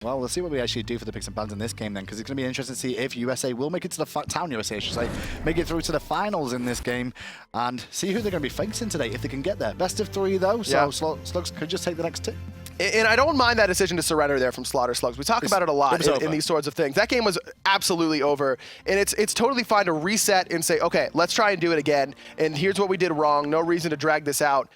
Well, we'll see what we actually do for the picks and pans in this game then, because it's going to be interesting to see if USA will make it to the Town USA, I should say, make it through to the finals in this game, and see who they're going to be facing today if they can get there. Best of 3 though, so Slugs could just take the next 2. And I don't mind that decision to surrender there from Slugs. We talk about it a lot in these sorts of things. That game was absolutely over, and it's totally fine to reset and say, okay, let's try and do it again, and here's what we did wrong. No reason to drag this out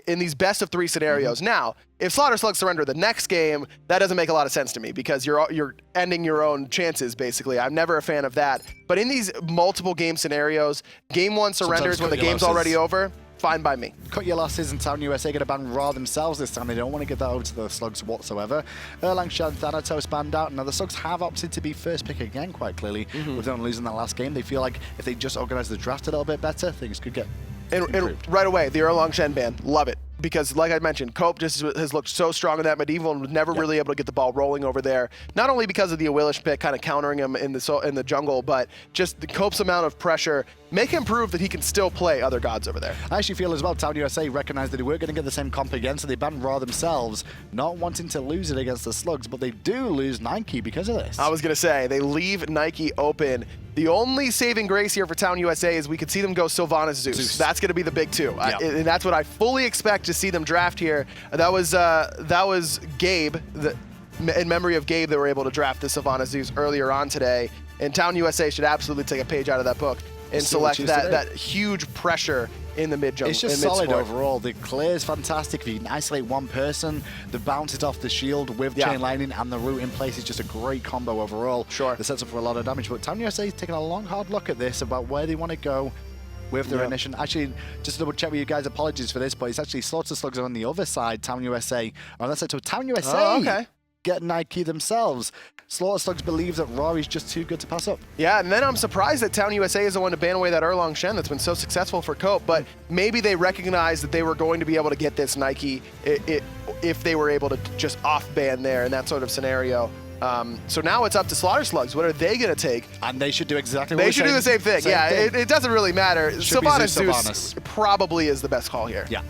in these best of 3 scenarios. Now, if Slugs surrender the next game, that doesn't make a lot of sense to me because you're ending your own chances, basically. I'm never a fan of that. But in these multiple game scenarios, game 1 surrenders when the game's already over, fine by me. Cut your losses, and Town USA going to ban Ra themselves this time. They don't want to give that over to the Slugs whatsoever. Erlang and Thanatos banned out. Now, the Slugs have opted to be first pick again, quite clearly, with them losing that last game. They feel like if they just organize the draft a little bit better, things could get and right away, the Erlang ban, love it. Because, like I mentioned, Cope just has looked so strong in that medieval and was never really able to get the ball rolling over there. Not only because of the Awilish pick kind of countering him in the jungle, but just the Cope's amount of pressure make him prove that he can still play other gods over there. I actually feel as well Town USA recognized that they weren't going to get the same comp again, so they banned Ra themselves, not wanting to lose it against the Slugs, but they do lose Nike because of this. I was going to say, they leave Nike open. The only saving grace here for Town USA is we could see them go Sylvanus Zeus. That's going to be the big 2. And that's what I fully expect to see them draft here. That was Gabe, in memory of Gabe, that were able to draft the Sylvanus Zeus earlier on today. And Town USA should absolutely take a page out of that book and select that huge pressure in the mid-jungle. It's just solid overall. The clear is fantastic. If you can isolate one person, the bounce it off the shield with chain lightning and the root in place is just a great combo overall. Sure. That sets up for a lot of damage. But Town USA is taking a long, hard look at this about where they want to go with their initial. Actually, just to double check with you guys, apologies for this, but it's actually Slaughter Slugs on the other side, Town USA. On that side, so Town USA get Nike themselves. Slaughter Slugs believe that Ra is just too good to pass up. Yeah, and then I'm surprised that Town USA is the one to ban away that Erlang Shen that's been so successful for Cope, but maybe they recognized that they were going to be able to get this Nike if they were able to just off-ban there in that sort of scenario. So now it's up to Slaughter Slugs. What are they going to take? And they should do exactly what they should do the same thing. It doesn't really matter. Sylvanus Zeus probably is the best call here. Yeah.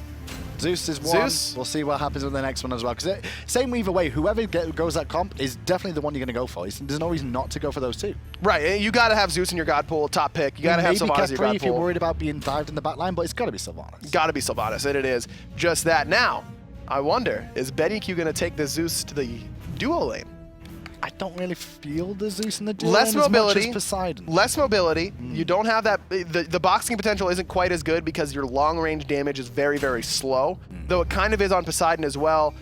Zeus is one. We'll see what happens with the next one as well. Because same either way, whoever goes that comp is definitely the one you're going to go for. There's no reason not to go for those 2. Right. You got to have Zeus in your god pool, top pick. You got to have Sylvanus in your god pool. If you're worried about being dived in the back line, but it's got to be Sylvanus. Got to be Sylvanus, and it is just that. Now, I wonder, is BennyQ going to take the Zeus to the duo lane? I don't really feel the Zeus in the duo less lane mobility, as much as Poseidon. Less mobility. You don't have that. The boxing potential isn't quite as good because your long range damage is very, very slow. Though it kind of is on Poseidon as well.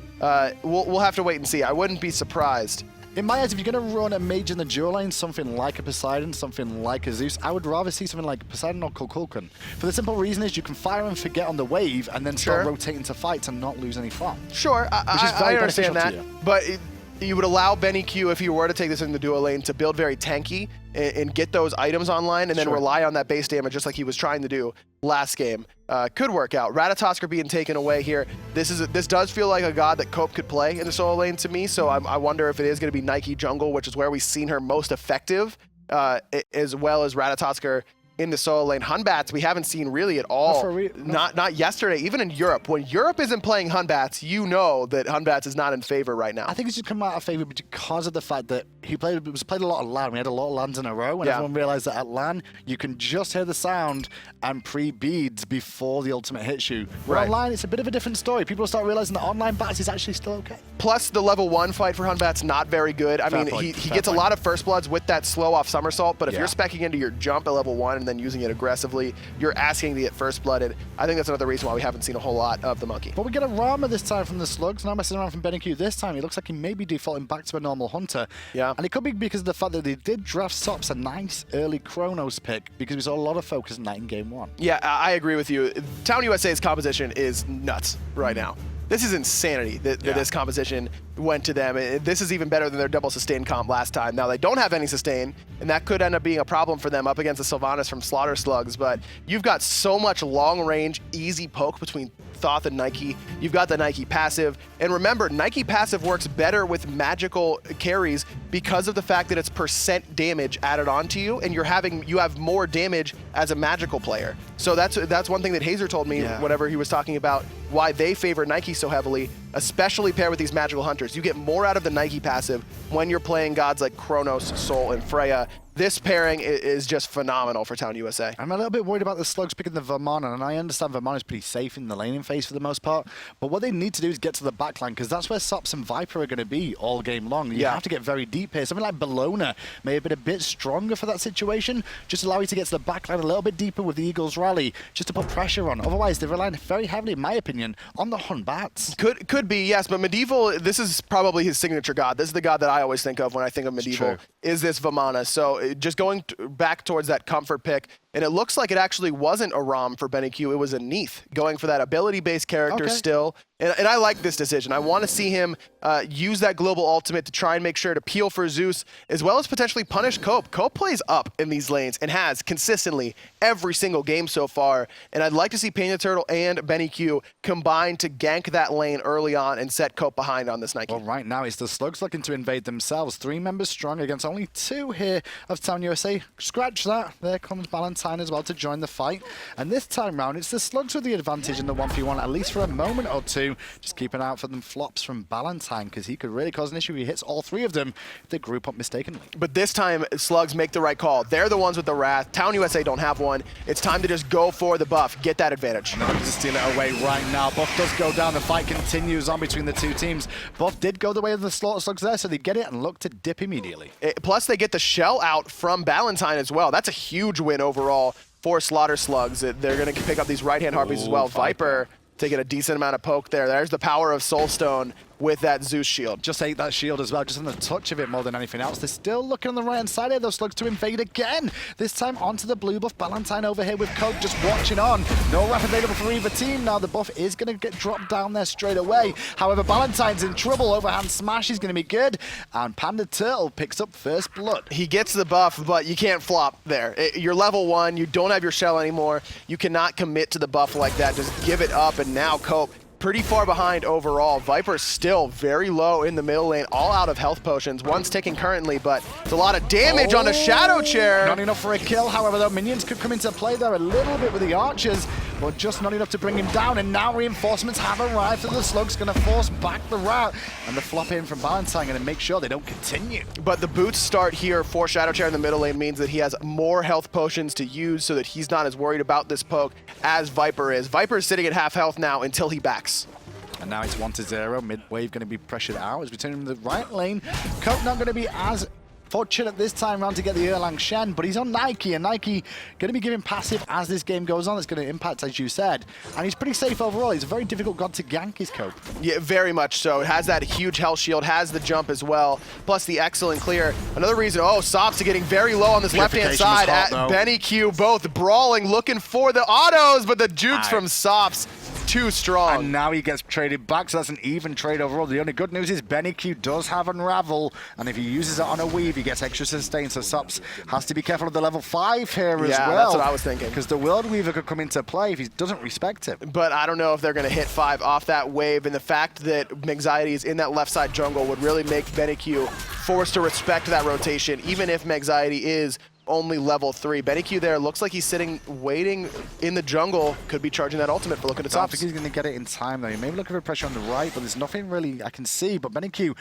We'll have to wait and see. I wouldn't be surprised. In my eyes, if you're going to run a mage in the duo lane, something like a Poseidon, something like a Zeus, I would rather see something like Poseidon or Kukulkan. For the simple reason is you can fire and forget on the wave and then start rotating to fights and not lose any farm. Sure, I understand that. But you would allow BennyQ, if you were to take this in the duo lane, to build very tanky and get those items online and then rely on that base damage just like he was trying to do last game. Could work out. Ratatoskr being taken away here. This does feel like a god that Cope could play in the solo lane to me, so I wonder if it is going to be Nike jungle, which is where we've seen her most effective, as well as Ratatoskr in the solo lane. Hunbats we haven't seen really at all. Not yesterday, even in Europe. When Europe isn't playing Hunbats, you know that Hunbats is not in favor right now. I think it's just come out of favor because of the fact that he played a lot of LAN. We had a lot of LANs in a row, and everyone realized that at LAN, you can just hear the sound and pre-beads before the ultimate hits you. Where online, it's a bit of a different story. People start realizing that online Batz is actually still okay. Plus, the level 1 fight for Hunbats not very good. I mean, he gets a lot of first bloods with that slow off somersault, but if you're speccing into your jump at level 1 and then using it aggressively, you're asking to get first blooded. I think that's another reason why we haven't seen a whole lot of the monkey. But we get a Rama this time from the Slugs, not messing around from BennyQ this time. He looks like he may be defaulting back to a normal hunter. Yeah. And it could be because of the fact that they did draft sops, a nice early Chronos pick, because we saw a lot of focus on that in game 1. Yeah, I agree with you. Town USA's composition is nuts right now. This is insanity that this composition went to them. This is even better than their double sustain comp last time. Now, they don't have any sustain, and that could end up being a problem for them up against the Sylvanus from Slaughter Slugs, but you've got so much long-range, easy poke between Thoth and Nike. You've got the Nike passive, and remember, Nike passive works better with magical carries because of the fact that it's percent damage added onto you, and you have more damage as a magical player. So that's one thing that Hazer told me whenever he was talking about why they favor Nike so heavily. especially paired with these magical hunters. You get more out of the Nike passive when you're playing gods like Chronos, Sol, and Freya. This pairing is just phenomenal for Town USA. I'm a little bit worried about the Slugs picking the Vamana, and I understand Vamana's pretty safe in the laning phase for the most part, but what they need to do is get to the backline, because that's where Sops and Viper are going to be all game long. You have to get very deep here. Something like Bologna may have been a bit stronger for that situation, just allow you to get to the backline a little bit deeper with the Eagles rally, just to put pressure on. Otherwise, they're relying very heavily, in my opinion, on the Hun Batz. Could be, yes, but Medieval, this is probably his signature god. This is the god that I always think of when I think of Medieval, is this Vamana. So just going back towards that comfort pick, and it looks like it actually wasn't a ROM for BennyQ, it was a Neith, going for that ability-based character still. And I like this decision. I want to see him use that global ultimate to try and make sure to peel for Zeus, as well as potentially punish Cope. Cope plays up in these lanes and has consistently every single game so far, and I'd like to see PandaTurtle and BennyQ combine to gank that lane early on and set Cope behind on this Nike. Well, right now it's the Slugs looking to invade themselves. 3 members strong against only 2 here of Town USA. Scratch that. There comes Balentine as well to join the fight. And this time round, it's the Slugs with the advantage in the 1v1, at least for a moment or two. Just keep an eye out for them flops from Balentine, because he could really cause an issue. He hits all 3 of them if they group up mistakenly. But this time, Slugs make the right call. They're the ones with the Wrath. Town USA don't have one. It's time to just go for the buff. Get that advantage. And they're looking to steal it away right now. Buff does go down. The fight continues on between the 2 teams. Buff did go the way of the Slaughter Slugs there, so they get it and look to dip immediately. Plus, they get the shell out from Balentine as well. That's a huge win overall for Slaughter Slugs. They're going to pick up these right-hand harpies as well. Viper taking a decent amount of poke there. There's the power of Soulstone with that Zeus shield. Just ate that shield as well, just on the touch of it more than anything else. They're still looking on the right-hand side here, those Slugs to invade again. This time onto the blue buff. Balentine over here with Coke just watching on. No wrap available for either team. Now the buff is going to get dropped down there straight away. However, Balentine's in trouble. Overhand smash is going to be good. And PandaTurtle picks up first blood. He gets the buff, but you can't flop there. You're level 1. You don't have your shell anymore. You cannot commit to the buff like that. Just give it up, and now Cope pretty far behind overall. Viper's still very low in the middle lane, all out of health potions. One's ticking currently, but it's a lot of damage on a ShadowChair. Not enough for a kill, however, though. Minions could come into play there a little bit with the archers, but just not enough to bring him down. And now reinforcements have arrived, so the Slug's going to force back the route. And the flop in from Balentine going to make sure they don't continue. But the boots start here for ShadowChair in the middle lane means that he has more health potions to use, so that he's not as worried about this poke as Viper is. Viper is sitting at half health now until he backs. And now it's 1-0. Mid-wave going to be pressured out as we turn him to the right lane. Cope not going to be as fortunate this time round to get the Erlang Shen, but he's on Nike, and Nike going to be giving passive as this game goes on. It's going to impact, as you said. And he's pretty safe overall. He's a very difficult god to gank, his Cope. Yeah, very much so. It has that huge health shield, has the jump as well, plus the excellent clear. Another reason, sops are getting very low on this left-hand side at BennyQ, both brawling, looking for the autos, but the jukes from Sops too strong. And now he gets traded back, so that's an even trade overall. The only good news is BennyQ does have Unravel, and if he uses it on a weave, he gets extra sustain, so Sops has to be careful of the level 5 here as well. Yeah, that's what I was thinking. Because the World Weaver could come into play if he doesn't respect it. But I don't know if they're going to hit 5 off that wave, and the fact that Mexiety is in that left side jungle would really make BennyQ forced to respect that rotation, even if Mexiety is only level 3. BennyQ there looks like he's sitting, waiting in the jungle. Could be charging that ultimate for looking at I don't Sops. think he's going to get it in time, though. He may be looking for pressure on the right, but there's nothing really I can see. But BennyQ...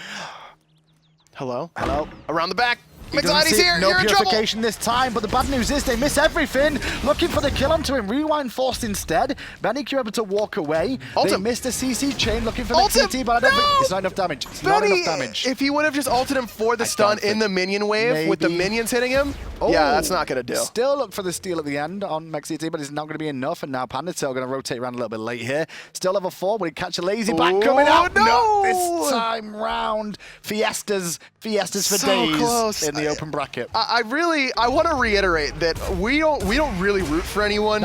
Hello? Hello? Around the back. Mexiety's here. No You're in trouble. purification this time, but the bad news is they miss everything. Looking for the kill onto him. Rewind forced instead. BennyQ able to walk away. They missed a CC chain looking for Mexiety, but I don't think it's not enough damage. It's not enough damage. If he would have just ulted him for the stun in the minion wave with the minions hitting him, yeah, that's not going to do. Still look for the steal at the end on Mexiety, but it's not going to be enough. And now PandaTurtle going to rotate around a little bit late here. Still level 4, but he catch a lazy back coming out. No! Not this time round. Fiestas for so days close. In the open bracket. I want to reiterate that we don't really root for anyone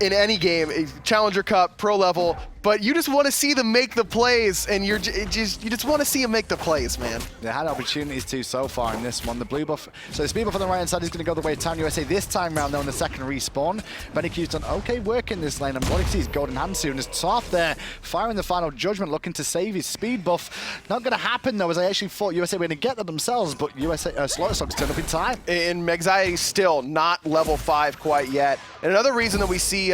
in any game, Challenger Cup, pro level. But you just want to see them make the plays, and you just want to see them make the plays, man. They had opportunities to so far in this one. The blue buff, so the speed buff on the right hand side is going to go the way of Town USA this time round, though, in the second respawn. BennyQ's done okay work in this lane, and what he sees golden hand soon as Thoth there firing the final judgment, looking to save his speed buff. Not going to happen though, as I actually thought USA were going to get that themselves, but Slaughter Slugs turned up in time. And Mexiety still not level 5 quite yet. And another reason that we see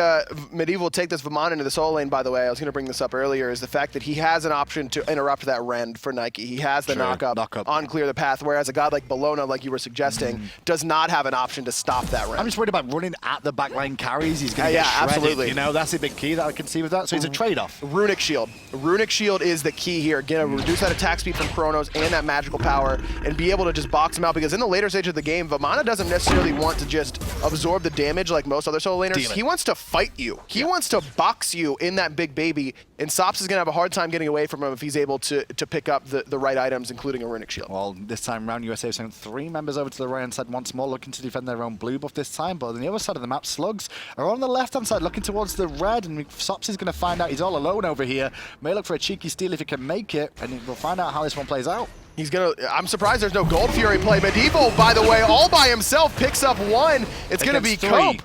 Medieval take this Vamana into the solo lane, by the way, was going to bring this up earlier, is the fact that he has an option to interrupt that rend for Nike. He has the knock-up on Clear the Path, whereas a god like Bologna, like you were suggesting, does not have an option to stop that rend. I'm just worried about running at the backline carries. He's going to get shredded. Absolutely. You know, that's a big key that I can see with that. So it's a trade-off. Runic Shield. Runic Shield is the key here. Again, reduce that attack speed from Chronos and that magical power and be able to just box him out, because in the later stage of the game, Vamana doesn't necessarily want to just absorb the damage like most other solo laners. He wants to fight you. He wants to box you in that big baby, and Sops is going to have a hard time getting away from him if he's able to pick up the right items, including a Runic Shield. Well, this time around, USA have sent 3 members over to the right-hand side once more, looking to defend their own blue buff this time, but on the other side of the map, Slugs are on the left-hand side looking towards the red, and Sops is going to find out he's all alone over here. May look for a cheeky steal if he can make it, and we'll find out how this one plays out. He's gonna. I'm surprised there's no Gold Fury play. Medieval, by the way, all by himself picks up 1. It's gonna be Cope.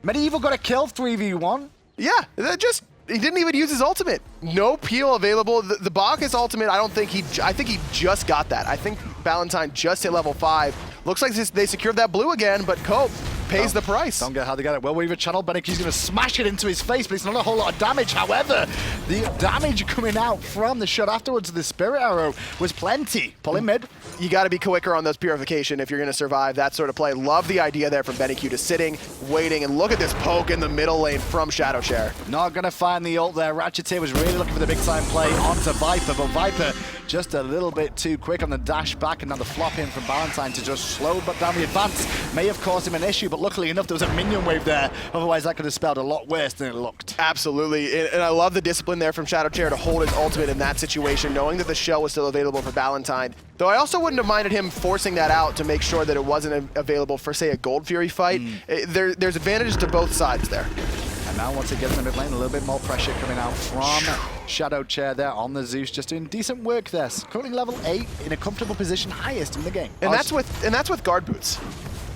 Medieval got a kill 3v1. Yeah, he didn't even use his ultimate. No peel available. The Bacchus ultimate, I think he just got that. I think Balentine just hit level 5. Looks like they secured that blue again, but Cope pays the price. Don't get how they get it. Well, Weaver channel, BennyQ's going to smash it into his face, but it's not a whole lot of damage. However, the damage coming out from the shot afterwards, the Spirit Arrow, was plenty. Pull him mid. You got to be quicker on those Purification if you're going to survive that sort of play. Love the idea there from BennyQ, just sitting, waiting, and look at this poke in the middle lane from ShadowChair. Not going to find the ult there. Rachetier was really looking for the big time play onto Viper, but Viper just a little bit too quick on the dash back, and now the flop in from Balentine to just slow down the advance. May have caused him an issue, but luckily enough there was a minion wave there. Otherwise that could have spelled a lot worse than it looked. Absolutely, and I love the discipline there from ShadowChair to hold his ultimate in that situation, knowing that the shell was still available for Balentine. Though I also wouldn't have minded him forcing that out to make sure that it wasn't available for, say, a Gold Fury fight. There's advantages to both sides there. And now once again in the mid lane, a little bit more pressure coming out from ShadowChair there on the Zeus, just doing decent work there. Currently level 8 in a comfortable position, highest in the game. And that's with guard boots.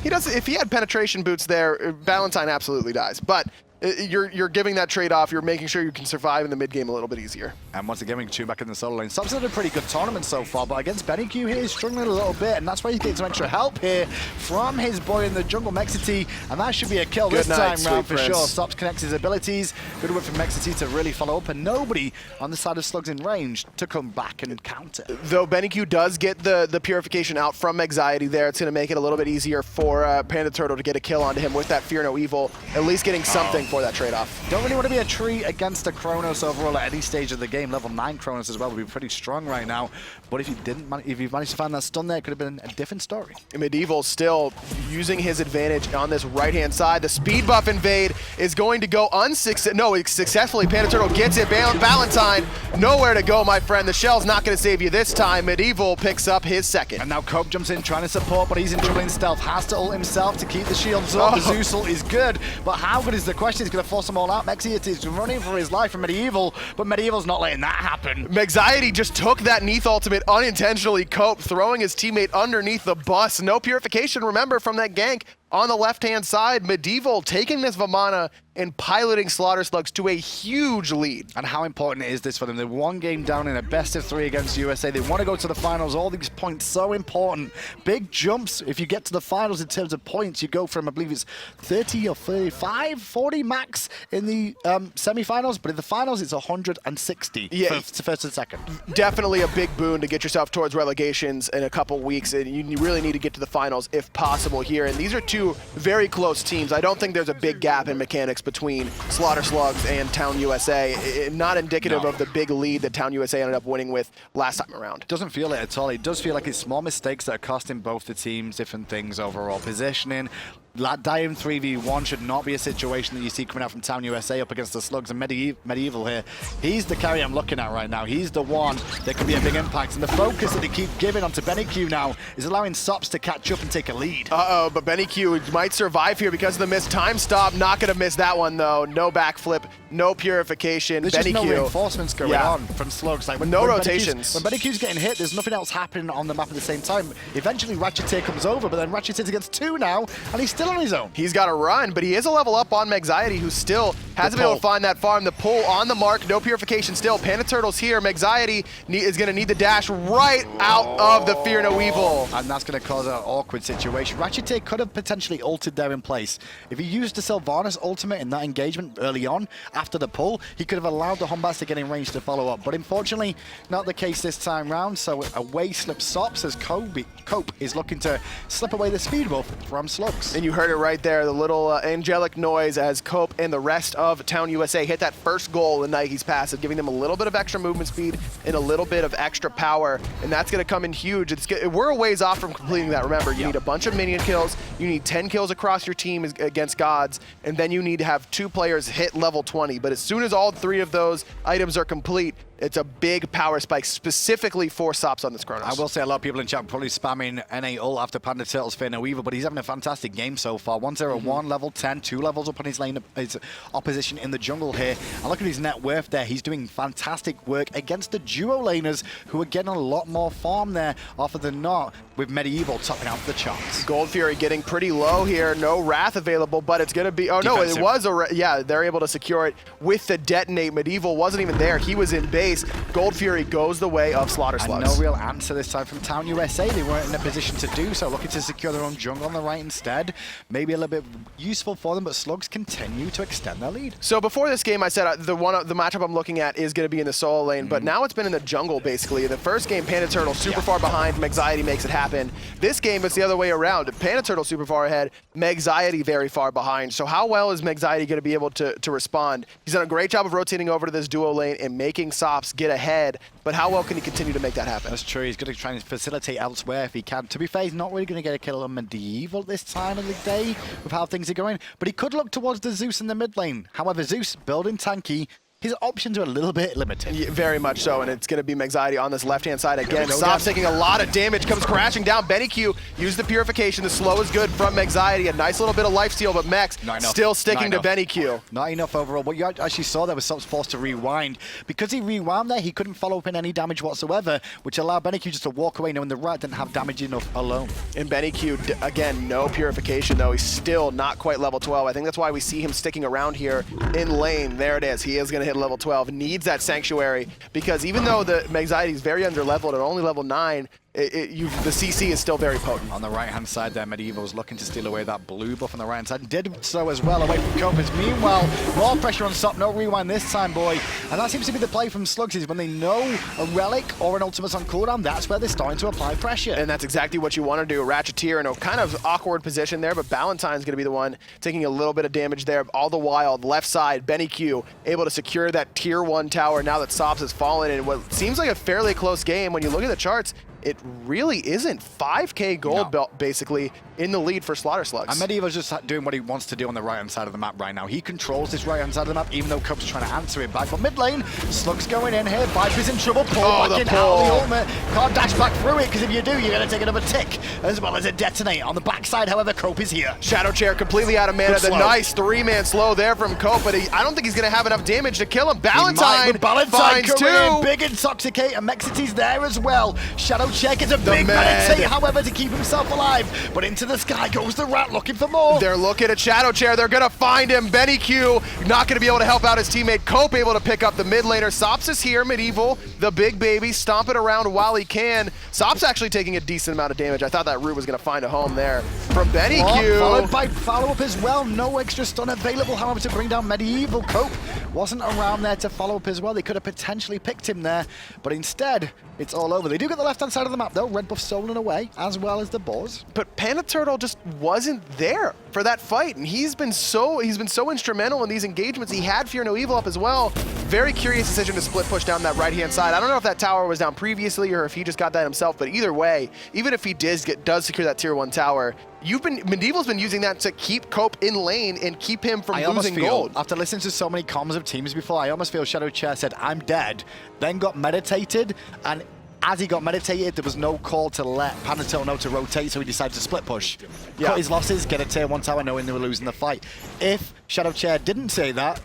If he had penetration boots there, Balentine absolutely dies. But you're giving that trade-off. You're making sure you can survive in the mid-game a little bit easier. And once again, we can tune back in the solo lane. Sops had a pretty good tournament so far, but against BennyQ here, he's struggling a little bit, and that's why he's getting some extra help here from his boy in the jungle, Mexiety, and that should be a kill this time round for sure. Sops connects his abilities. Good work from Mexiety to really follow up, and nobody on the side of Slugs in range to come back and counter. Though BennyQ does get the Purification out from Mexiety there, it's going to make it a little bit easier for PandaTurtle to get a kill onto him with that Fear No Evil, at least getting something for that trade-off. Don't really want to be a tree against a Chronos overall at any stage of the game. Level 9 Chronos as well would be pretty strong right now. But if you managed to find that stun there, it could have been a different story. Medieval still using his advantage on this right-hand side. The speed buff invade is going to go successfully. PandaTurtle gets it. Balentine, nowhere to go, my friend. The shell's not going to save you this time. Medieval picks up his second. And now Cope jumps in trying to support, but he's in trouble in stealth. Has to ult himself to keep the shields up. The Zeus ult is good, but how good is the question? He's going to force them all out. Mexiety is running for his life from Medieval, but Medieval's not letting that happen. Mexiety just took that Neith ultimate unintentionally. Cope throwing his teammate underneath the bus. No Purification, remember, from that gank. On the left-hand side, Medieval taking this Vamana and piloting Slaughter Slugs to a huge lead. And how important is this for them? They're 1 game down in a best-of-3 against USA. They want to go to the finals. All these points so important. Big jumps. If you get to the finals in terms of points, you go from, I believe it's 30 or 35, 40 max in the semifinals. But in the finals, it's 160 for first and second. Definitely a big boon to get yourself towards relegations in a couple weeks. And you really need to get to the finals if possible here. And these are two very close teams. I don't think there's a big gap in mechanics between Slaughter Slugs and Town USA. Not indicative of the big lead that Town USA ended up winning with last time around. Doesn't feel it at all. It does feel like it's small mistakes that are costing both the teams different things overall. Positioning. Dying 3v1 should not be a situation that you see coming out from Town USA up against the Slugs and Medieval here. He's the carry I'm looking at right now. He's the one that could be a big impact. And the focus that they keep giving onto BennyQ now is allowing Sops to catch up and take a lead. But BennyQ might survive here because of the missed time stop. Not going to miss that one, though. No backflip, no Purification. There's just no reinforcements going on from Slugs. Like no rotations. When BennyQ's getting hit, there's nothing else happening on the map at the same time. Eventually, Rachetier comes over, but then Rachetier's against 2 now, and he's still on his own. He's got to run, but he is a level up on Mexiety, who still hasn't been able to find that farm. The pull on the mark, no Purification still. PandaTurtle's here. Mexiety is going to need the dash right out of the Fear No Evil. And that's going to cause an awkward situation. Rachetier could have potentially ulted there in place. If he used the Sylvanus ultimate in that engagement early on, after the pull, he could have allowed the Hombats to get in range to follow up. But unfortunately, not the case this time round. So away slips Sops as Cope is looking to slip away the speed buff from Slugs. And you heard it right there, the little angelic noise as Cope and the rest of Town USA hit that first goal in Nike's passive, giving them a little bit of extra movement speed and a little bit of extra power. And that's going to come in huge. We're a ways off from completing that. Remember, you need a bunch of minion kills, you need 10 kills across your team against gods, and then you need to have 2 players hit level 20. But as soon as all 3 of those items are complete, it's a big power spike specifically for Sops on this Chronos. I will say a lot of people in chat probably spamming NA ult after PandaTurtle's Fear No Evil, but he's having a fantastic game so far. 1-0-1, level 10, 2 levels up on his lane, his opposition in the jungle here. And look at his net worth there. He's doing fantastic work against the duo laners who are getting a lot more farm there often than not, with Medieval topping out the charts. Gold Fury getting pretty low here. No Wrath available, but it's going to be... Oh, defensive. No, it was... Yeah, they're able to secure it with the detonate. Medieval wasn't even there. He was in base. Gold Fury goes the way of Slaughter Slugs. And no real answer this time from Town USA. They weren't in a position to do so, looking to secure their own jungle on the right instead. Maybe a little bit useful for them, but Slugs continue to extend their lead. So before this game, I said the matchup I'm looking at is going to be in the solo lane, but now it's been in the jungle, basically. The first game, PandaTurtle super far behind, Mexiety makes it happen. This game, it's the other way around. PandaTurtle super far ahead, Mexiety very far behind. So how well is Mexiety going to be able to respond? He's done a great job of rotating over to this duo lane and making Sops get ahead, but how well can he continue to make that happen? That's true. He's going to try and facilitate elsewhere if he can. To be fair, he's not really going to get a kill on Medieval this time of the day with how things are going, but he could look towards the Zeus in the mid lane. However, Zeus building tanky, his options are a little bit limited. Yeah, very much so, and it's going to be Mexiety on this left-hand side again. Sops taking a lot of damage, comes crashing down. BennyQ used the purification. The slow is good from Mexiety. A nice little bit of lifesteal, but Mex still sticking to BennyQ. Not enough overall. What you actually saw there was Sops forced to rewind. Because he rewound there, he couldn't follow up in any damage whatsoever, which allowed BennyQ just to walk away knowing the Rat didn't have damage enough alone. And BennyQ, again, no purification, though. He's still not quite level 12. I think that's why we see him sticking around here in lane. There it is. He is going to hit level 12. Needs that Sanctuary, because even though the Mexiety is very under-leveled and only level 9, the CC is still very potent. On the right-hand side there, Medieval's looking to steal away that blue buff on the right-hand side. Did so as well away from Copebby. Meanwhile, more pressure on Sop. No rewind this time, boy. And that seems to be the play from Slugs, is when they know a Relic or an Ultimate's on cooldown, that's where they're starting to apply pressure. And that's exactly what you want to do. Rachetier in a kind of awkward position there, but Balentine's going to be the one taking a little bit of damage there. All the while, the left side, BennyQ able to secure that tier 1 tower now that Sops has fallen in what seems like a fairly close game. When you look at the charts, it really isn't. 5K gold belt, basically, in the lead for Slaughter Slugs. And Medieval's just doing what he wants to do on the right-hand side of the map right now. He controls this right-hand side of the map, even though Cope's trying to answer it back. But mid lane, Slugs going in here. Viper's in trouble. Pull back in out of the ultimate. Can't dash back through it, because if you do, you're going to take another tick, as well as a detonate. On the backside, however, Cope is here. ShadowChair completely out of mana. The nice 3-man slow there from Cope, but I don't think he's going to have enough damage to kill him. Balentine finds 2. Big Intoxicate, and Mexity's there as well. ShadowChair gets a big meditate, however, to keep himself alive. But into the sky goes the Rat, looking for more. They're looking at ShadowChair. They're going to find him. BennyQ not going to be able to help out his teammate. Cope able to pick up the mid laner. Sops is here. Medieval, the big baby, stomping around while he can. Sops actually taking a decent amount of damage. I thought that root was going to find a home there from BennyQ. Followed by follow-up as well. No extra stun available, however, to bring down Medieval. Cope wasn't around there to follow up as well. They could have potentially picked him there, but instead, it's all over. They do get the left-hand side of the map, though. Red buff stolen away, as well as the boars. But PandaTurtle just wasn't there for that fight, and he's been so instrumental in these engagements. He had Fear No Evil up as well. Very curious decision to split push down that right-hand side. I don't know if that tower was down previously or if he just got that himself, but either way, even if he does secure that tier 1 tower, Medieval's been using that to keep Cope in lane and keep him from losing gold. After listening to so many comms of teams before, I almost feel ShadowChair said, "I'm dead," then got meditated, and as he got meditated, there was no call to let PandaTurtle know to rotate, so he decided to split push. Cut his losses, get a tier 1 tower, knowing they were losing the fight. If ShadowChair didn't say that,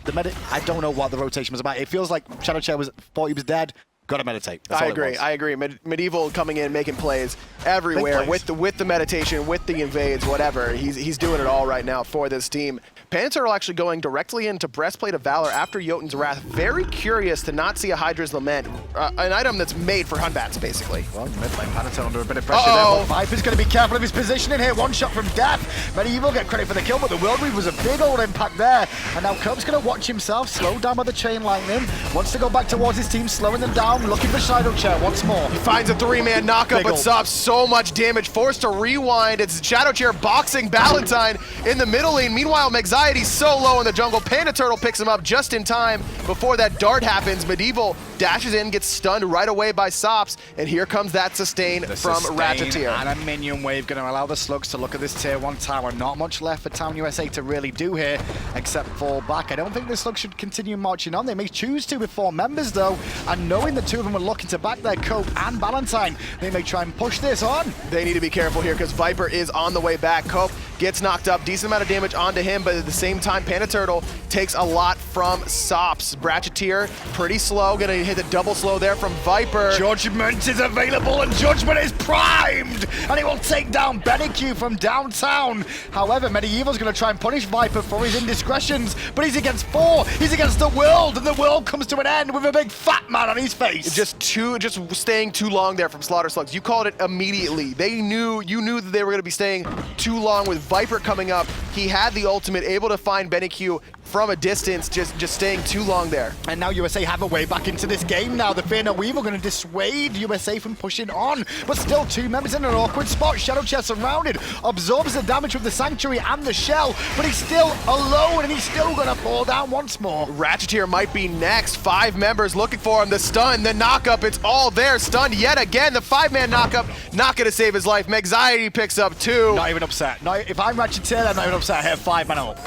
I don't know what the rotation was about. It feels like ShadowChair thought he was dead, Got to meditate. I agree. Medieval coming in, making plays everywhere with the meditation, with the invades, whatever. He's doing it all right now for this team. PandaTurtle actually going directly into Breastplate of Valor after Jotun's Wrath. Very curious to not see a Hydra's Lament, an item that's made for Hunbats, basically. Well, mid lane PandaTurtle under a bit of pressure there, but Viper's going to be careful of his positioning here. One shot from death. Medieval get credit for the kill, but the World Weave was a big old impact there. And now Cope's going to watch himself, slow down by the Chain Lightning. Wants to go back towards his team, slowing them down, looking for ShadowChair once more. He finds a 3-man knockup, but stops so much damage. Forced to rewind. It's ShadowChair boxing Balentine in the middle lane. Meanwhile, Mexiety so low in the jungle. PandaTurtle picks him up just in time before that dart happens. Medieval dashes in, gets stunned right away by Sops, and here comes that sustain from Rachetier. And a minion wave going to allow the Slugs to look at this tier 1 tower. Not much left for Town USA to really do here, except fall back. I don't think the Slugs should continue marching on. They may choose to with 4 members, though, and knowing the 2 of them are looking to back their Cope and Balentine, they may try and push this on. They need to be careful here because Viper is on the way back. Cope gets knocked up, decent amount of damage onto him, but at the same time, PandaTurtle takes a lot from Sops. Rachetier, pretty slow, gonna hit the double slow there from Viper. Judgment is available and Judgment is primed, and he will take down BennyQ from downtown. However, Medieval's gonna try and punish Viper for his indiscretions, but he's against 4, he's against the world, and the world comes to an end with a big fat man on his face. Just staying too long there from Slugs. You called it immediately. You knew that they were gonna be staying too long with Viper coming up. He had the ultimate, able to find BennyQ from a distance, just staying too long there. And now USA have a way back into this game now. The Fear No Evil going to dissuade USA from pushing on, but still 2 members in an awkward spot. ShadowChair surrounded, absorbs the damage with the Sanctuary and the Shell, but he's still alone, and he's still going to fall down once more. Rachetier might be next. 5 members looking for him. The stun, the knockup, it's all there. Stunned yet again. The 5-man knockup, not going to save his life. Mexiety picks up 2. Not even upset. No, if I'm Rachetier, I'm not even upset. I have 5-man ult.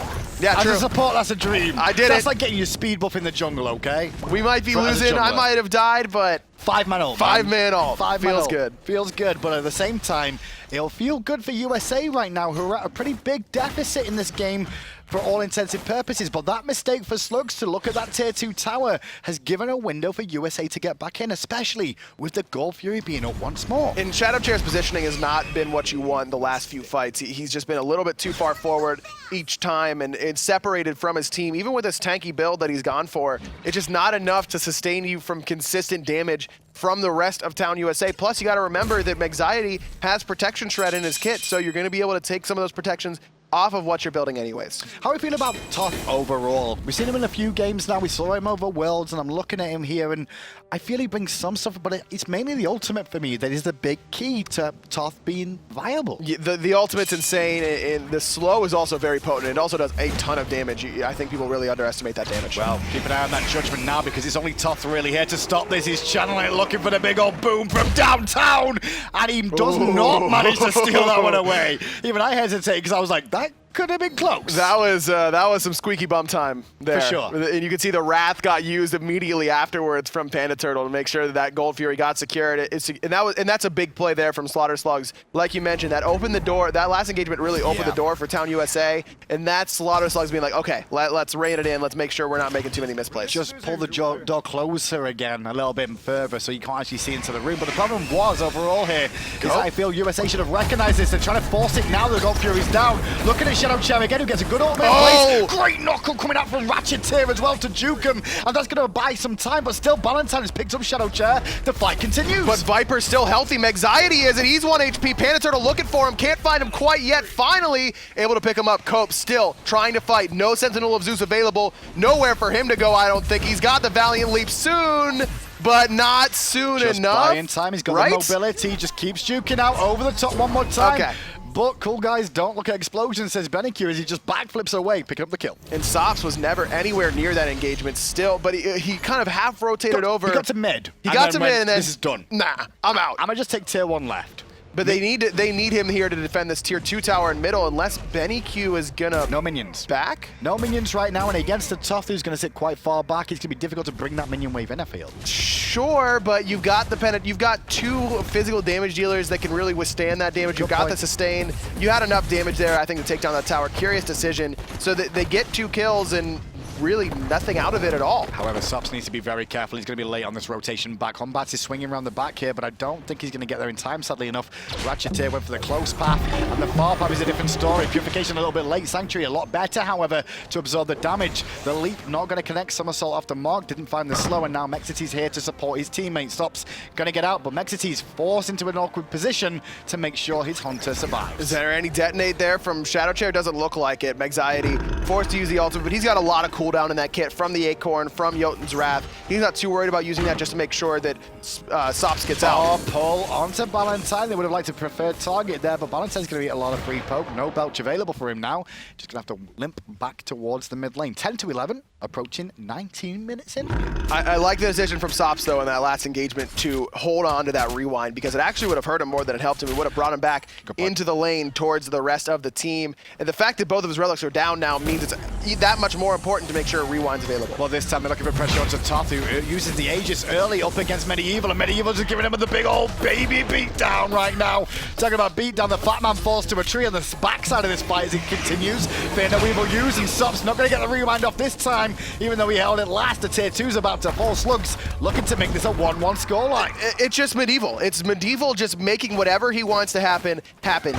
Yeah, As true. a support, that's a dream. I did That's like getting your speed buff in the jungle, okay? We might be losing. I might have died, but 5-man ult. 5-man ult. Feels good. Feels good, but at the same time, it'll feel good for USA right now, who are at a pretty big deficit in this game for all intensive purposes. But that mistake for Slugs to look at that tier 2 tower has given a window for USA to get back in, especially with the Gold Fury being up once more. And ShadowChair's positioning has not been what you want the last few fights. He's just been a little bit too far forward each time and separated from his team. Even with this tanky build that he's gone for, it's just not enough to sustain you from consistent damage from the rest of Town USA. Plus, you got to remember that Mexiety has Protection Shred in his kit, so you're going to be able to take some of those protections off of what you're building anyways. How are we feeling about Thoth overall? We've seen him in a few games now. We saw him over Worlds, and I'm looking at him here, and I feel he brings some stuff, but it's mainly the ultimate for me that is the big key to Thoth being viable. Yeah, the ultimate's insane, and the slow is also very potent. It also does a ton of damage. I think people really underestimate that damage. Well, keep an eye on that Judgment now, because it's only Thoth really here to stop this. He's channeling, looking for the big old boom from downtown, and he does not manage to steal that one away. Even I hesitate, because I was like, that could have been close. That was some squeaky bum time there. For sure. And you can see the Wrath got used immediately afterwards from PandaTurtle to make sure that Gold Fury got secured. And that's a big play there from Slugs. Like you mentioned, that opened the door. That last engagement really opened the door for Town USA. And that's Slugs being like, okay, let's rein it in. Let's make sure we're not making too many misplays. Just pull the door closer again a little bit further so you can't actually see into the room. But the problem was overall here is I feel USA should have recognized this. They're trying to force it now. The Gold Fury's down. Looking at ShadowChair again, who gets a good ultimate in place. Great knuckle coming out from Rachetier as well to juke him, and that's going to buy some time, but still Balentine has picked up ShadowChair. The fight continues. But Viper's still healthy. Mexiety is, and he's 1 HP. PandaTurtle looking for him, can't find him quite yet. Finally able to pick him up. Cope still trying to fight. No Sentinel of Zeus available. Nowhere for him to go, I don't think. He's got the Valiant Leap soon, but not soon enough. Just buying time. He's got the mobility. Just keeps juking out over the top one more time. Okay. But cool guys, don't look at explosions, says BennyQ as he just backflips away, picking up the kill. And Sops was never anywhere near that engagement still, but he kind of half rotated over. He got to mid. He got to mid and then, this is done. Nah, I'm out. I'm gonna just take tier 1 left. But they need him here to defend this tier 2 tower in middle, unless BennyQ is gonna no minions back. No minions right now, and against the Thoth, who's gonna sit quite far back, it's gonna be difficult to bring that minion wave in. I feel. Sure, but you've got the you've got 2 physical damage dealers that can really withstand that damage. You've got the sustain. You had enough damage there, I think, to take down that tower. Curious decision. So that they get 2 kills, and really nothing out of it at all. However, sops needs to be very careful. He's going to be late on this rotation back. Batz is swinging around the back here, but I don't think he's going to get there in time, sadly enough. Rachetier went for the close path, and the far path is a different story. Purification a little bit late. Sanctuary a lot better, however, to absorb the damage. The leap not going to connect. Somersault off the mark. Didn't find the slow, and now Mexiety's here to support his teammate. Stops going to get out, but Mexiety's forced into an awkward position to make sure his hunter survives. Is there any detonate there from ShadowChair? Doesn't look like it. Mexiety forced to use the ultimate, but he's got a lot of cooldown in that kit from the Acorn, from Jotun's Wrath. He's not too worried about using that just to make sure that Sops gets out. Pull onto Balentine. They would have liked a preferred target there, but Balentine's going to get a lot of free poke. No belch available for him now. Just going to have to limp back towards the mid lane. 10 to 11, approaching 19 minutes in. I like the decision from Sops, though, in that last engagement to hold on to that rewind, because it actually would have hurt him more than it helped him. It would have brought him back into the lane towards the rest of the team. And the fact that both of his relics are down now means it's that much more important to make sure a rewind's available. Well, this time they're looking for pressure onto Thoth, who uses the Aegis early up against Medieval, and Medieval just giving him the big old baby beatdown right now. Talking about beatdown, the fat man falls to a tree on the backside of this fight as it continues. Weevil using Sops, not going to get the rewind off this time, even though he held it last. The tier 2's about to fall. Slugs looking to make this a 1-1 scoreline. It's just Medieval. It's Medieval just making whatever he wants to happen,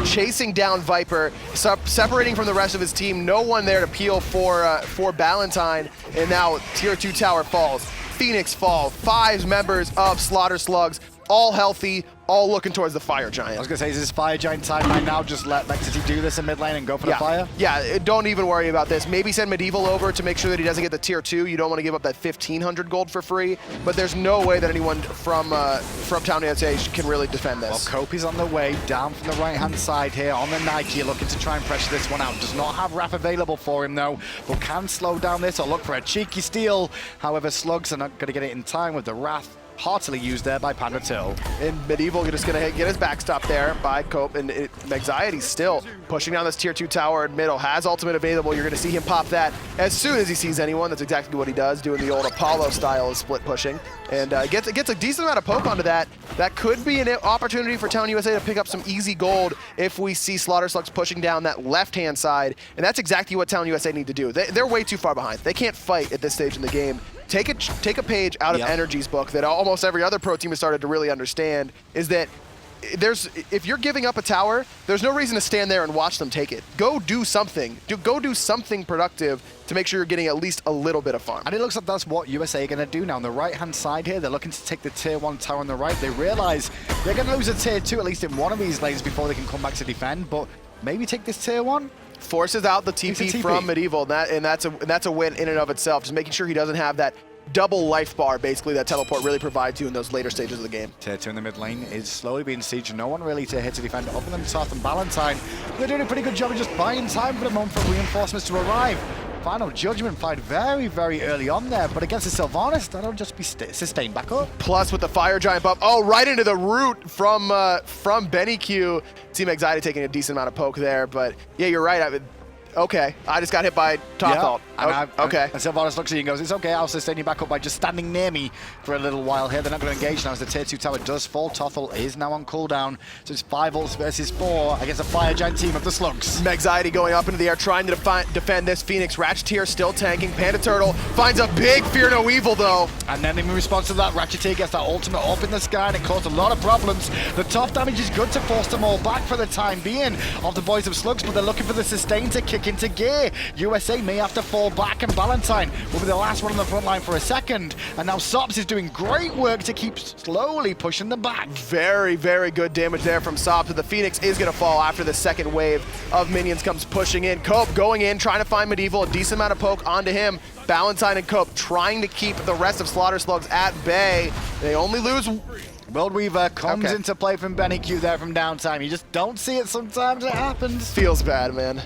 chasing down Viper, separating from the rest of his team. No one there to peel for Balentine, and now tier 2 tower falls. Phoenix fall. 5 members of Slaughter Slugs, all healthy, all looking towards the Fire Giant. I was going to say, is this Fire Giant time right now? Just let Mexiety do this in mid lane and go for the fire? Yeah, don't even worry about this. Maybe send Medieval over to make sure that he doesn't get the tier 2. You don't want to give up that 1,500 gold for free, but there's no way that anyone from Town USA can really defend this. Well, Copey's on the way, down from the right-hand side here on the Nike, looking to try and pressure this one out. Does not have Wrath available for him, though, but can slow down this or look for a cheeky steal. However, Slugs are not going to get it in time with the Wrath. Heartily used there by PandaTurtle. And Medieval just going to get his backstop there by Cope, and Mexiety still pushing down this tier 2 tower in middle. Has ultimate available. You're going to see him pop that as soon as he sees anyone. That's exactly what he does, doing the old Apollo style of split pushing. And gets a decent amount of poke onto that. That could be an opportunity for Town USA to pick up some easy gold if we see Slaughter Slugs pushing down that left-hand side. And that's exactly what Town USA need to do. They're way too far behind. They can't fight at this stage in the game. Take a page out of Energy's book that almost every other pro team has started to really understand, is that if you're giving up a tower, there's no reason to stand there and watch them take it. Go do something. Go do something productive to make sure you're getting at least a little bit of farm. And it looks like that's what USA are going to do now. On the right-hand side here, they're looking to take the tier 1 tower on the right. They realize they're going to lose a tier 2, at least in one of these lanes, before they can come back to defend, but maybe take this tier 1. Forces out the TP from Medieval, and that's a win in and of itself. Just making sure he doesn't have that double life bar, basically, that teleport really provides you in those later stages of the game. Tier 2 in the mid lane is slowly being sieged. No one really here to defend other than Thoth and Balentine. They're doing a pretty good job of just buying time for the moment for reinforcements to arrive. Final Judgment fight very, very early on there, but against the Sylvanus, that'll just be sustained back up. Plus with the Fire Giant buff, right into the root from BennyQ. Team Mexiety taking a decent amount of poke there, but yeah, you're right. Okay, I just got hit by Thoth. Okay. And Sylvanus looks at you and goes, it's okay, I'll sustain you back up by just standing near me for a little while here. They're not going to engage now as the tier 2 tower does fall. Thoth is now on cooldown, so it's 5 ults versus 4 against a Fire Giant team of the Slugs. Mexiety going up into the air, trying to defend this Phoenix. Rachetier still tanking. PandaTurtle finds a big Fear No Evil, though. And then in response to that, Rachetier gets that ultimate up in the sky, and it caused a lot of problems. The top damage is good to force them all back for the time being of the boys of Slugs, but they're looking for the sustain to kick into gear. USA may have to fall back, and Balentine will be the last one on the front line for a second. And now Sops is doing great work to keep slowly pushing them back. Very, very good damage there from Sops. But the Phoenix is going to fall after the second wave of minions comes pushing in. Cope going in, trying to find Medieval. A decent amount of poke onto him. Balentine and Cope trying to keep the rest of Slaughter Slugs at bay. They only lose... World Weaver comes into play from BennyQ there from downtime. You just don't see it sometimes. It happens. Feels bad, man.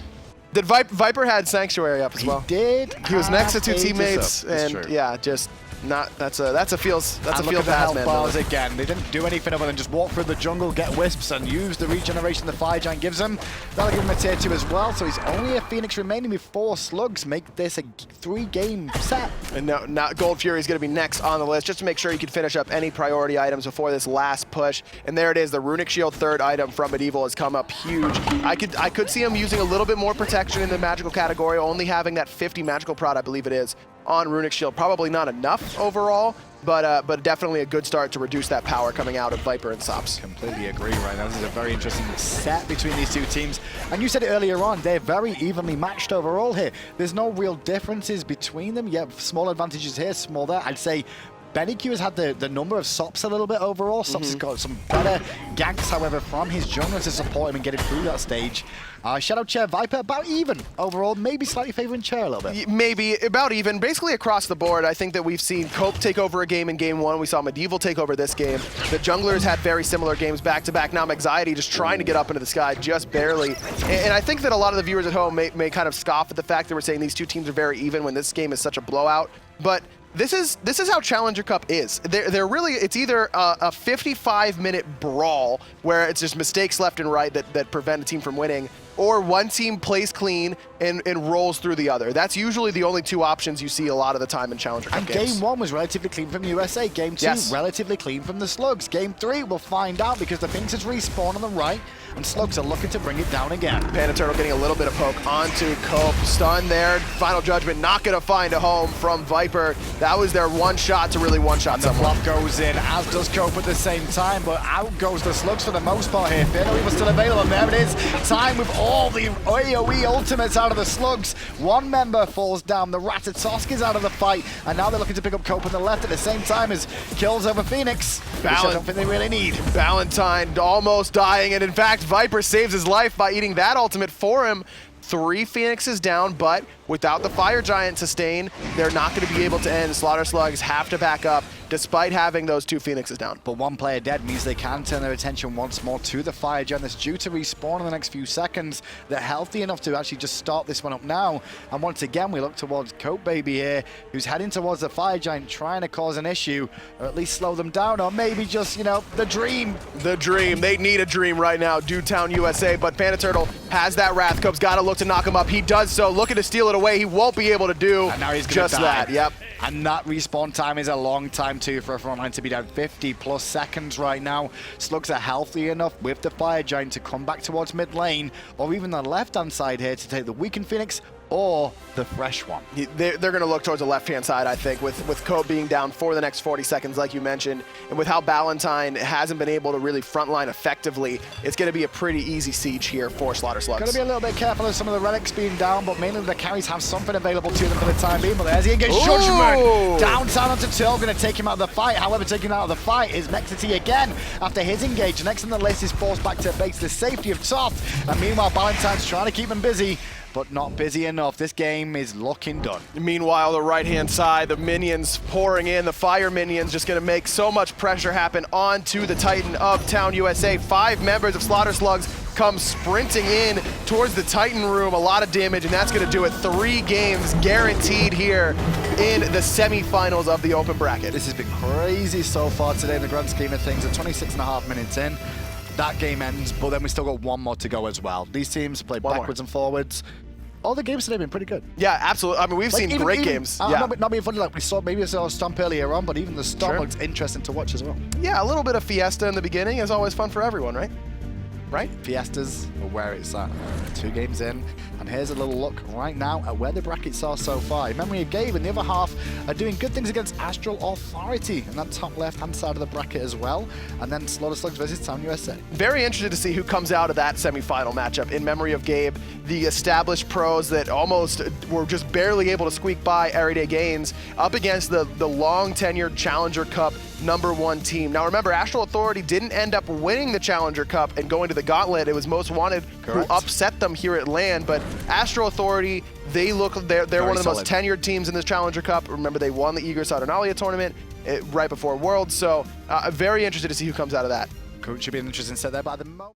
Viper had Sanctuary up as well. He did. He was next to 2 teammates, and yeah, just That's a feels bad, man. Bars again. They didn't do anything other than just walk through the jungle, get wisps, and use the regeneration the Fire Giant gives him. That'll give him a tier 2 as well. So he's only a Phoenix remaining before Slugs make this a 3-game set. And now Gold Fury is going to be next on the list, just to make sure he can finish up any priority items before this last push. And there it is. The Runic Shield 3rd item from Medieval has come up huge. I could see him using a little bit more protection in the magical category, only having that 50 magical prod, I believe it is, on Runic Shield. Probably not enough overall, but definitely a good start to reduce that power coming out of Viper and Sops. Completely agree right now. This is a very interesting set between these two teams. And you said it earlier on, they're very evenly matched overall here. There's no real differences between them. Yeah, small advantages here, small there. I'd say BennyQ has had the number of sops a little bit overall. Sops has got some better ganks, however, from his jungle to support him and get him through that stage. ShadowChair, Viper, about even overall, maybe slightly favoring Chair a little bit. Maybe, about even. Basically across the board, I think that we've seen Cope take over a game in game 1. We saw Medieval take over this game. The junglers had very similar games back-to-back. Now Mexiety just trying to get up into the sky just barely. And I think that a lot of the viewers at home may kind of scoff at the fact that we're saying these two teams are very even when this game is such a blowout. But this is how Challenger Cup is. They're really, it's either a 55-minute brawl where it's just mistakes left and right that prevent a team from winning, or one team plays clean and rolls through the other. That's usually the only two options you see a lot of the time in Challenger Cup games. Game 1 was relatively clean from USA. Game 2, relatively clean from the Slugs. Game 3, we'll find out because the Phoenixes respawn on the right and Slugs are looking to bring it down again. PandaTurtle getting a little bit of poke onto Cope. Stun there. Final Judgment not going to find a home from Viper. That was their one shot to really one-shot someone. The bluff goes in, as does Cope at the same time, but out goes the Slugs for the most part here. Fairly was still available, and there it is. Time with all the AoE ultimates out of the Slugs. One member falls down. The Ratatoskr is out of the fight, and now they're looking to pick up Cope on the left at the same time as kills over Phoenix, which I don't think they really need. Balentine almost dying, and in fact, Viper saves his life by eating that ultimate for him. 3 Phoenixes down, but without the Fire Giant sustain, they're not going to be able to end. Slugs have to back up, despite having those 2 Phoenixes down. But one player dead means they can turn their attention once more to the Fire Giant that's due to respawn in the next few seconds. They're healthy enough to actually just start this one up now. And once again, we look towards Copebby here, who's heading towards the Fire Giant, trying to cause an issue, or at least slow them down, or maybe just, you know, the dream. The dream. They need a dream right now, Town USA, but PandaTurtle has that Wrath. Cope's got to look to knock him up. He does so, looking to steal it away. He won't be able to do and now he's just die. that. Yep. And that respawn time is a long time too for a frontline to be down 50+ seconds right now. Slugs are healthy enough with the Fire Giant to come back towards mid lane, or even the left-hand side here to take the weakened Phoenix or the fresh one. They're going to look towards the left-hand side, I think, with Cope being down for the next 40 seconds, like you mentioned, and with how Balentine hasn't been able to really frontline effectively, it's going to be a pretty easy siege here for Slugs. Got to be a little bit careful of some of the relics being down, but mainly the carries have something available to them for the time being. But there's the engaged Judgment. Downtown onto Turtle, going to take him out of the fight. However, taking him out of the fight is Mexiety again after his engage. Next on the list is forced back to base the safety of Thoth. And meanwhile, Balentine's trying to keep him busy, but not busy enough. This game is looking done. Meanwhile, the right-hand side, the minions pouring in. The fire minions just going to make so much pressure happen onto the Titan of Town USA. 5 members of Slugs come sprinting in towards the Titan room. A lot of damage, and that's going to do it. 3 games guaranteed here in the semifinals of the open bracket. This has been crazy so far today in the grand scheme of things. At 26.5 minutes in, that game ends, but then we still got one more to go as well. These teams play backwards and forwards. All the games today have been pretty good. Yeah, absolutely. I mean, we've seen great games. Yeah. Not being funny, like we saw Stomp earlier on, but even the Stomp looks interesting to watch as well. Yeah, a little bit of Fiesta in the beginning is always fun for everyone, right? Right? Fiestas are where it's at. 2 games in, and here's a little look right now at where the brackets are so far. Memory of Gabe and the other half are doing good things against Astral Authority in that top left-hand side of the bracket as well. And then Slugs versus Town USA. Very interested to see who comes out of that semifinal matchup. In memory of Gabe, the established pros that almost were just barely able to squeak by everyday gains up against the long-tenured Challenger Cup #1 team. Now remember, Astral Authority didn't end up winning the Challenger Cup and going to the Gauntlet. It was Most Wanted who upset them here at LAN, but Astral Authority, they're one of the most tenured teams in this Challenger Cup. Remember, they won the Igor Saturnalia tournament right before Worlds, so very interested to see who comes out of that. Should be an interesting set there, but at the moment